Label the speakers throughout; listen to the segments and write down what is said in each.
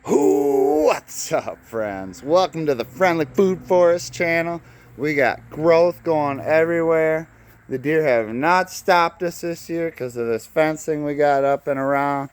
Speaker 1: What's up, friends? Welcome to the Friendly Food Forest channel. We got growth going everywhere. The deer have not stopped us this year because of this fencing we got up and around.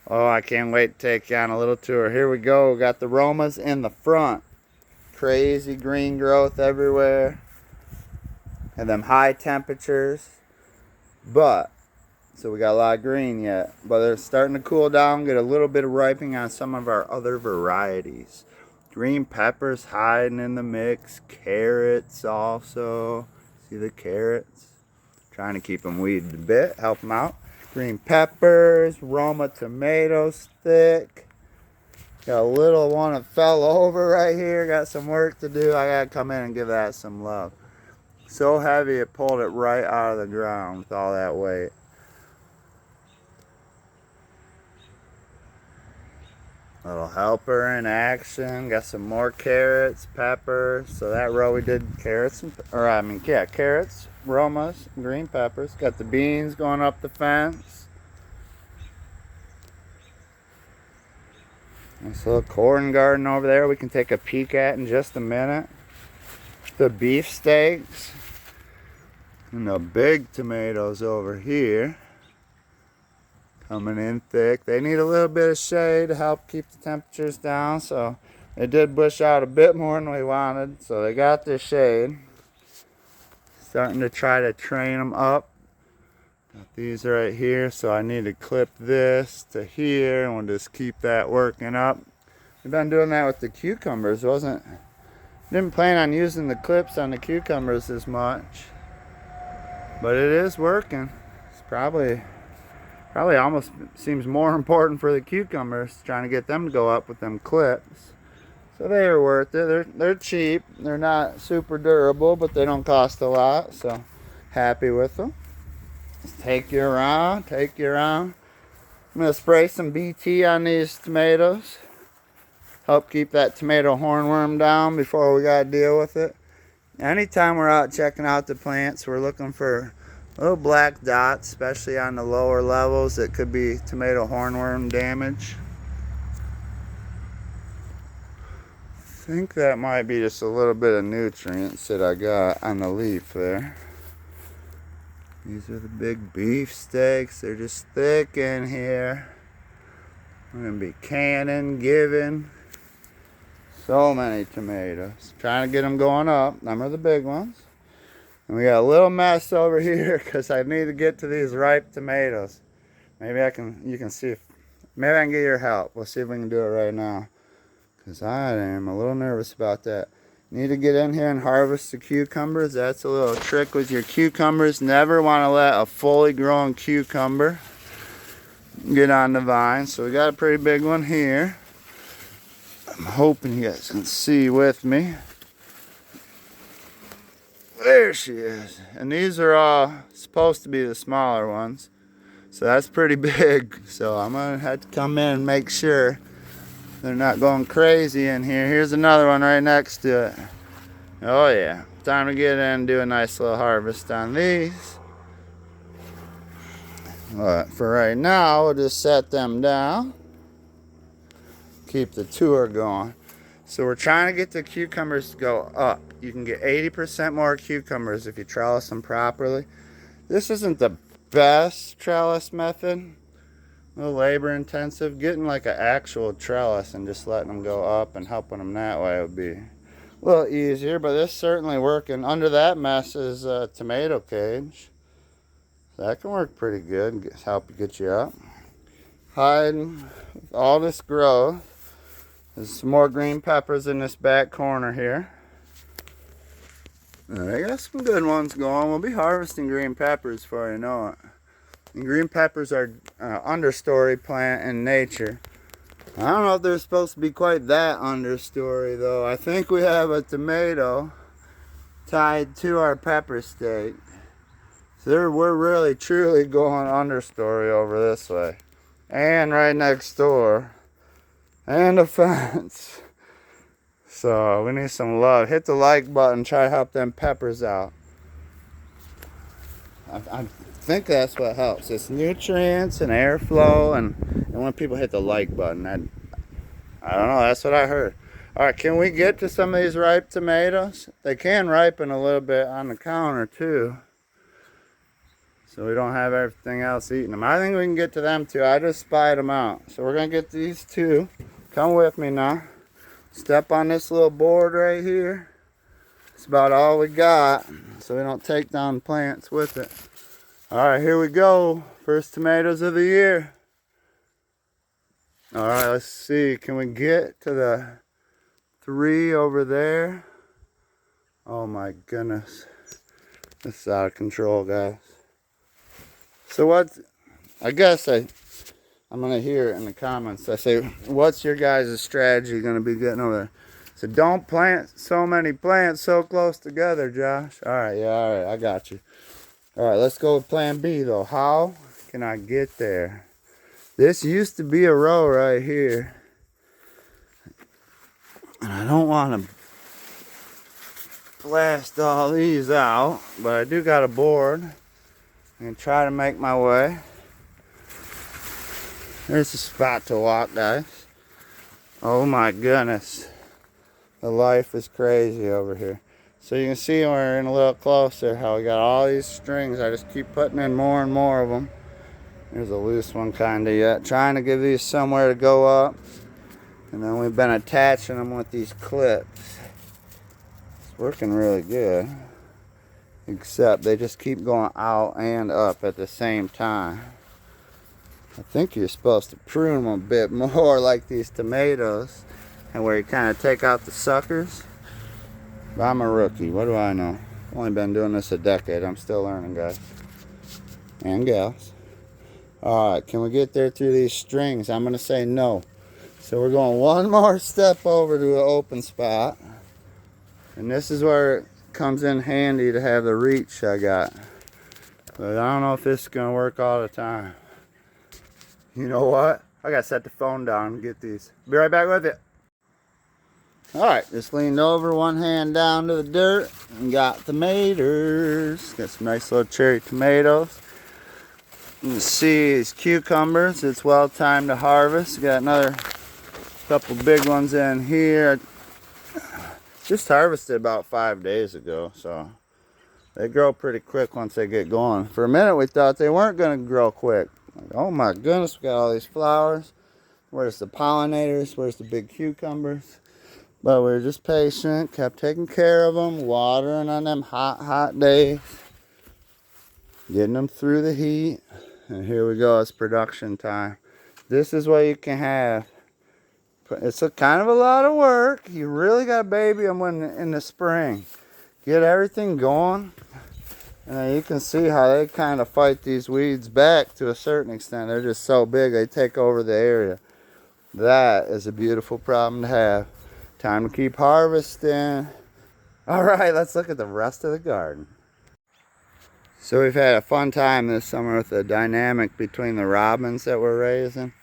Speaker 1: Oh, I can't wait to take you on a little tour. Here we go. We got the Romas in the front. Crazy green growth everywhere. And them high temperatures. So we got a lot of green yet, but they're starting to cool down, get a little bit of ripening on some of our other varieties. Green peppers hiding in the mix, carrots also. See the carrots? Trying to keep them weeded a bit, help them out. Green peppers, Roma tomatoes thick. Got a little one that fell over right here, got some work to do. I gotta come in and give that some love. So heavy it pulled it right out of the ground with all that weight. Little helper in action. Got some more carrots, peppers. So that row we did carrots, carrots, Romas, green peppers. Got the beans going up the fence. Nice little corn garden over there we can take a peek at in just a minute. The beefsteaks. And the big tomatoes over here. Coming in thick. They need a little bit of shade to help keep the temperatures down, so they did bush out a bit more than we wanted, so they got their shade. Starting to try to train them up. Got these right here, so I need to clip this to here and we'll just keep that working up. We've been doing that with the cucumbers. Didn't plan on using the clips on the cucumbers as much, but it is working. It's probably almost seems more important for the cucumbers, trying to get them to go up with them clips. So they are worth it. They're cheap. They're not super durable, but they don't cost a lot. So happy with them. Just take you around. I'm gonna spray some BT on these tomatoes. Help keep that tomato hornworm down before we gotta deal with it. Anytime we're out checking out the plants, we're looking for little black dots, especially on the lower levels. It could be tomato hornworm damage. I think that might be just a little bit of nutrients that I got on the leaf there. These are the big beefsteaks. They're just thick in here. We're gonna be canning, giving. So many tomatoes. Trying to get them going up. Them are the big ones. And we got a little mess over here because I need to get to these ripe tomatoes. Maybe you can see maybe I can get your help. We'll see if we can do it right now. Because I am a little nervous about that. Need to get in here and harvest the cucumbers. That's a little trick with your cucumbers. Never want to let a fully grown cucumber get on the vine. So we got a pretty big one here. I'm hoping you guys can see with me. There she is. And these are all supposed to be the smaller ones. So that's pretty big. So I'm going to have to come in and make sure they're not going crazy in here. Here's another one right next to it. Oh yeah. Time to get in and do a nice little harvest on these. But for right now, we'll just set them down. Keep the tour going. So we're trying to get the cucumbers to go up. You can get 80% more cucumbers if you trellis them properly. This isn't the best trellis method. A little labor intensive. Getting like an actual trellis and just letting them go up and helping them that way would be a little easier. But this certainly working. Under that mess is a tomato cage. So that can work pretty good. Help get you up. Hiding all this growth. There's some more green peppers in this back corner here. I got some good ones going. We'll be harvesting green peppers before you know it. And green peppers are understory plant in nature. I don't know if they're supposed to be quite that understory though. I think we have a tomato tied to our pepper steak. So we're really truly going understory over this way. And right next door. And a fence. So we need some love. Hit the like button. Try to help them peppers out. I think that's what helps. It's nutrients and airflow, and when people hit the like button, I don't know, that's what I heard. All right, can we get to some of these ripe tomatoes? They can ripen a little bit on the counter too, so we don't have everything else eating them. I think we can get to them too. I just spied them out. So we're gonna get these two. Come with me now. Step on this little board right here. It's about all we got, so we don't take down plants with it. All right, here we go. First tomatoes of the year. All right, let's see. Can we get to the 3 over there? Oh my goodness. This is out of control, guys. So what, I guess I'm going to hear it in the comments. I say, what's your guys' strategy going to be getting over there? So don't plant so many plants so close together, Josh. All right, yeah, all right, I got you. All right, let's go with plan B, though. How can I get there? This used to be a row right here. And I don't want to blast all these out, but I do got a board. I'm going to try to make my way. There's a spot to walk, guys. Oh my goodness. The life is crazy over here. So you can see when we're in a little closer how we got all these strings. I just keep putting in more and more of them. There's a loose one kind of yet. Trying to give these somewhere to go up. And then we've been attaching them with these clips. It's working really good. Except they just keep going out and up at the same time. I think you're supposed to prune them a bit more like these tomatoes. And where you kind of take out the suckers. But I'm a rookie. What do I know? I've only been doing this a decade. I'm still learning, guys. And gals. Alright, can we get there through these strings? I'm going to say no. So we're going one more step over to an open spot. And this is where it comes in handy to have the reach I got. But I don't know if this is going to work all the time. You know what? I got to set the phone down and get these. Be right back with it. Alright, just leaned over, one hand down to the dirt, and got tomatoes. Got some nice little cherry tomatoes. You can see these cucumbers. It's well timed to harvest. Got another couple big ones in here. Just harvested about 5 days ago, so they grow pretty quick once they get going. For a minute we thought they weren't going to grow quick. Like, oh my goodness, we got all these flowers. Where's the pollinators? Where's the big cucumbers? But we were just patient, kept taking care of them, watering on them hot days, getting them through the heat. And here we go, it's production time. This is what you can have. It's a kind of a lot of work. You really got to baby them in the spring. Get everything going. And then you can see how they kind of fight these weeds back to a certain extent. They're just so big, they take over the area. That is a beautiful problem to have. Time to keep harvesting. All right, let's look at the rest of the garden. So we've had a fun time this summer with the dynamic between the robins that we're raising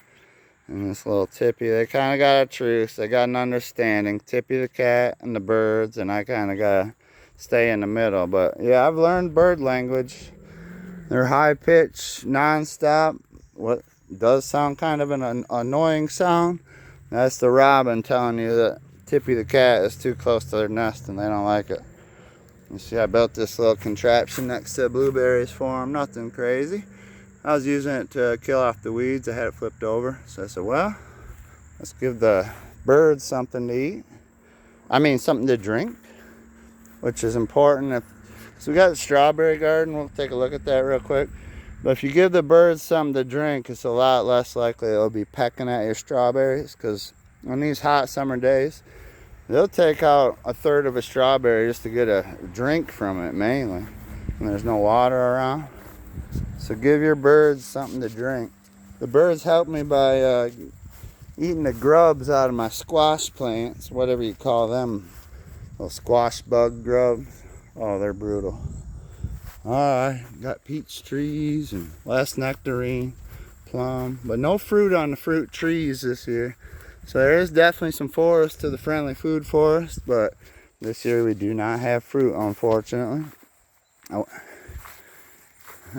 Speaker 1: and this little Tippy. They kind of got a truce. They got an understanding. Tippy the cat and the birds, and I kind of got to stay in the middle. But yeah, I've learned bird language. They're high pitched, non-stop. What does sound kind of an annoying sound. That's the robin telling you that Tippy the cat is too close to their nest and they don't like it. You see, I built this little contraption next to blueberries for them. Nothing crazy. I was using it to kill off the weeds. I had it flipped over. So I said, well, let's give the birds something to eat. I mean, something to drink, which is important. So we got a strawberry garden. We'll take a look at that real quick. But if you give the birds something to drink, it's a lot less likely they'll be pecking at your strawberries. Because on these hot summer days, they'll take out a third of a strawberry just to get a drink from it, mainly. And there's no water around. So give your birds something to drink. The birds help me by eating the grubs out of my squash plants, whatever you call them. Little squash bug grubs. Oh, they're brutal. Alright, got peach trees and last nectarine, plum. But no fruit on the fruit trees this year. So there is definitely some forest to the friendly food forest, but this year we do not have fruit, unfortunately. I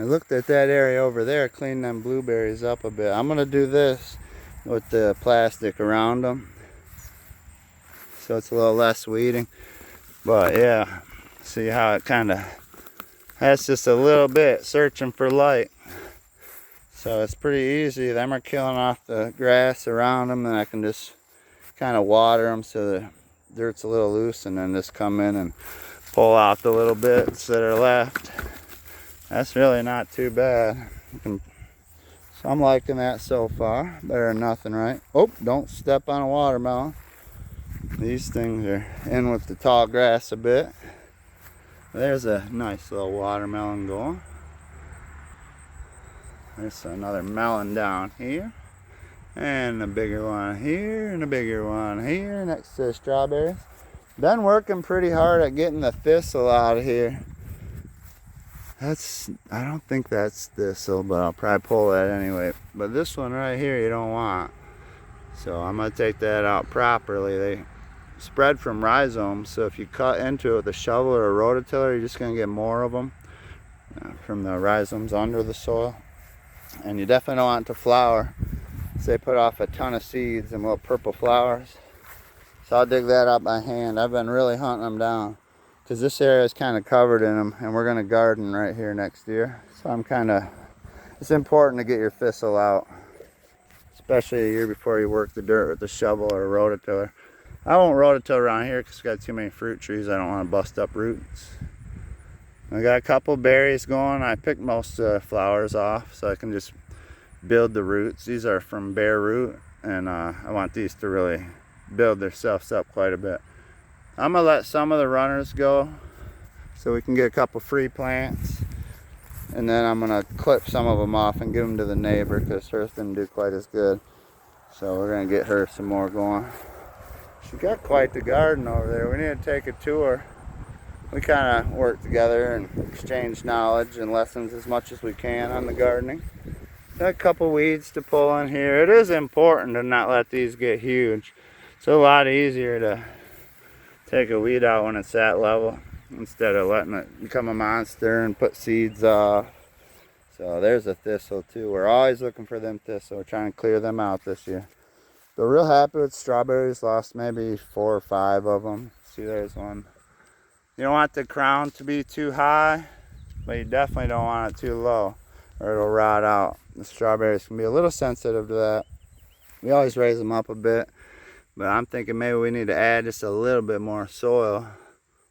Speaker 1: looked at that area over there, cleaned them blueberries up a bit. I'm going to do this with the plastic around them. so it's a little less weeding. But yeah, see how it kind of has just a little bit searching for light. So it's pretty easy. Them are killing off the grass around them, and I can just kind of water them so the dirt's a little loose, and then just come in and pull out the little bits that are left. That's really not too bad. So I'm liking that so far. Better than nothing, right? Oh, don't step on a watermelon. These things are in with the tall grass a bit. There's a nice little watermelon going. There's another melon down here. And a bigger one here, and a bigger one here next to the strawberries. Been working pretty hard at getting the thistle out of here. I don't think that's thistle, but I'll probably pull that anyway. But this one right here you don't want. So I'm going to take that out properly. They spread from rhizomes, so if you cut into it with a shovel or a rototiller, you're just going to get more of them from the rhizomes under the soil. And you definitely don't want it to flower. So they put off a ton of seeds and little purple flowers. So I'll dig that out by hand. I've been really hunting them down because this area is kind of covered in them, and we're going to garden right here next year. So it's important to get your thistle out, especially a year before you work the dirt with the shovel or a rototiller. I won't rototill around here because we've got too many fruit trees. I don't want to bust up roots. I got a couple berries going. I picked most of the flowers off so I can just build the roots. These are from bare root, and I want these to really build themselves up quite a bit. I'm gonna let some of the runners go so we can get a couple free plants, and then I'm gonna clip some of them off and give them to the neighbor because hers didn't do quite as good. So we're gonna get her some more going. She got quite the garden over there. We need to take a tour. We kind of work together and exchange knowledge and lessons as much as we can on the gardening. Got a couple weeds to pull in here. It is important to not let these get huge. It's a lot easier to take a weed out when it's that level instead of letting it become a monster and put seeds off. So there's a thistle too. We're always looking for them thistles. We're trying to clear them out this year. But real happy with strawberries. Lost maybe 4 or 5 of them. See, there's one. You don't want the crown to be too high, but you definitely don't want it too low, or it'll rot out. The strawberries can be a little sensitive to that. We always raise them up a bit, but I'm thinking maybe we need to add just a little bit more soil.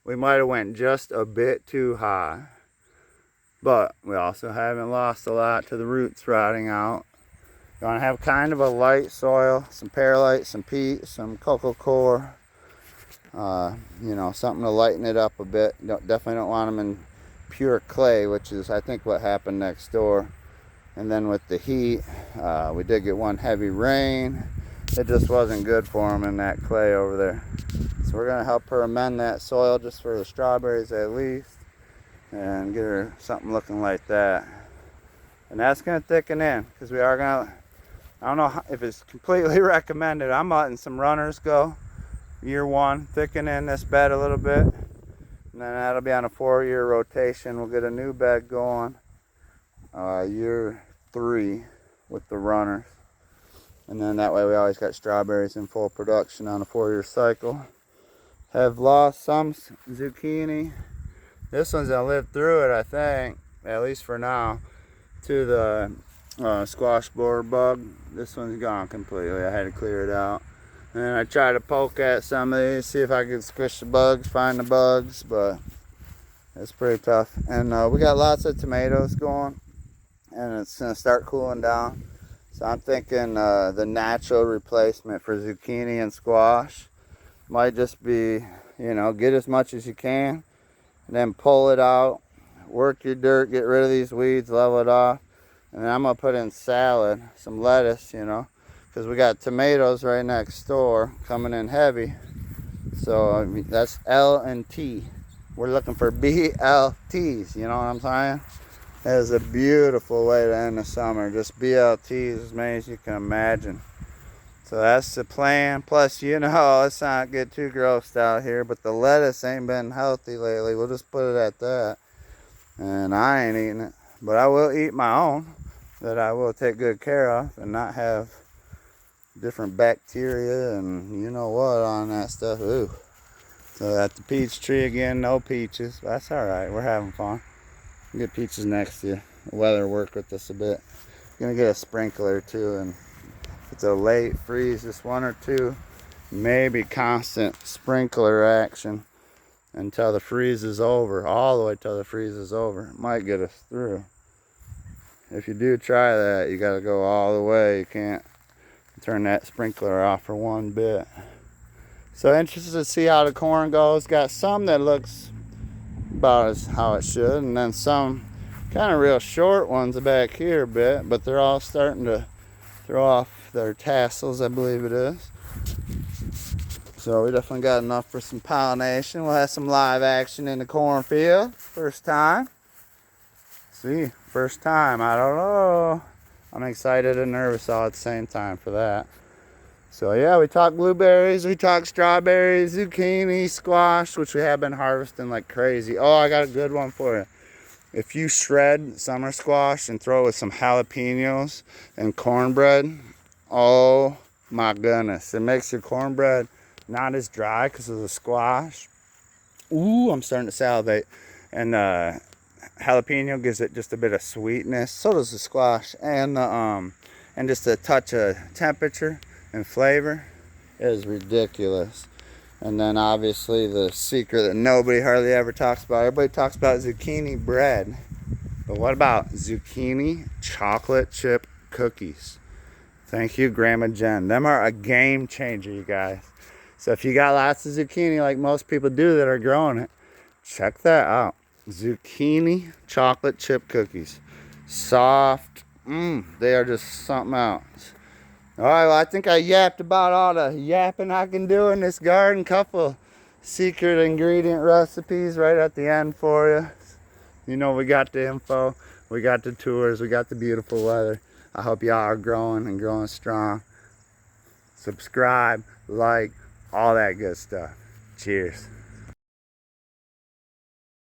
Speaker 1: We might have went just a bit too high, but we also haven't lost a lot to the roots rotting out. You want to have kind of a light soil, some perlite, some peat, some cocoa coir. You know, something to lighten it up a bit. Definitely don't want them in pure clay, which is I think what happened next door. And then with the heat, we did get one heavy rain. It just wasn't good for them in that clay over there. So we're going to help her amend that soil just for the strawberries at least, and get her something looking like that. And that's going to thicken in because we are going to, I don't know if it's completely recommended. I'm letting some runners go. Year 1, thicken in this bed a little bit, and then that'll be on a 4-year rotation. We'll get a new bed going year 3 with the runners, and then that way we always got strawberries in full production on a 4-year cycle. Have lost some zucchini. This one's gonna live through it, I think, at least for now, to the squash borer bug. This one's gone completely. I had to clear it out. And I tried to poke at some of these, see if I could squish the bugs, find the bugs, but it's pretty tough. And we got lots of tomatoes going, and it's going to start cooling down. So I'm thinking the natural replacement for zucchini and squash might just be, you know, get as much as you can, and then pull it out, work your dirt, get rid of these weeds, level it off. And then I'm going to put in salad, some lettuce, you know, because we got tomatoes right next door coming in heavy. So I mean, that's L and T. We're looking for BLTs, you know what I'm saying? That is a beautiful way to end the summer. Just BLTs, as many as you can imagine. So that's the plan. Plus, you know, let's not get too grossed out here, but the lettuce ain't been healthy lately. We'll just put it at that. And I ain't eating it, but I will eat my own that I will take good care of and not have different bacteria and you know what on that stuff. Ooh. So at the peach tree again, no peaches. That's all right. We're having fun. We'll get peaches next year. The weather worked with us a bit. Gonna get a sprinkler too, and if it's a late freeze, just one or two, maybe constant sprinkler action until the freeze is over, all the way till the freeze is over. It might get us through. If you do try that, you gotta go all the way. You can't turn that sprinkler off for one bit. So interested to see how the corn goes. Got some that looks about as how it should, and then some kind of real short ones back here a bit, but they're all starting to throw off their tassels, I believe it is. So we definitely got enough for some pollination. We'll have some live action in the cornfield. First time. See, first time. I don't know. I'm excited and nervous all at the same time for that. So yeah, we talked blueberries, we talked strawberries, zucchini, squash, which we have been harvesting like crazy. Oh, I got a good one for you. If you shred summer squash and throw it with some jalapenos and cornbread, oh my goodness. It makes your cornbread not as dry because of the squash. Ooh, I'm starting to salivate. And jalapeno gives it just a bit of sweetness. So does the squash. And just a touch of temperature and flavor. It is ridiculous. And then obviously the secret that nobody hardly ever talks about. Everybody talks about zucchini bread. But what about zucchini chocolate chip cookies? Thank you, Grandma Jen. Them are a game changer, you guys. So if you got lots of zucchini like most people do that are growing it, check that out. Zucchini chocolate chip cookies. Soft. They are just something else. All right, well, I think I yapped about all the yapping I can do in this garden. Couple secret ingredient recipes right at the end for you. You know, we got the info, we got the tours, we got the beautiful weather. I hope y'all are growing and growing strong. Subscribe, like, all that good stuff. Cheers.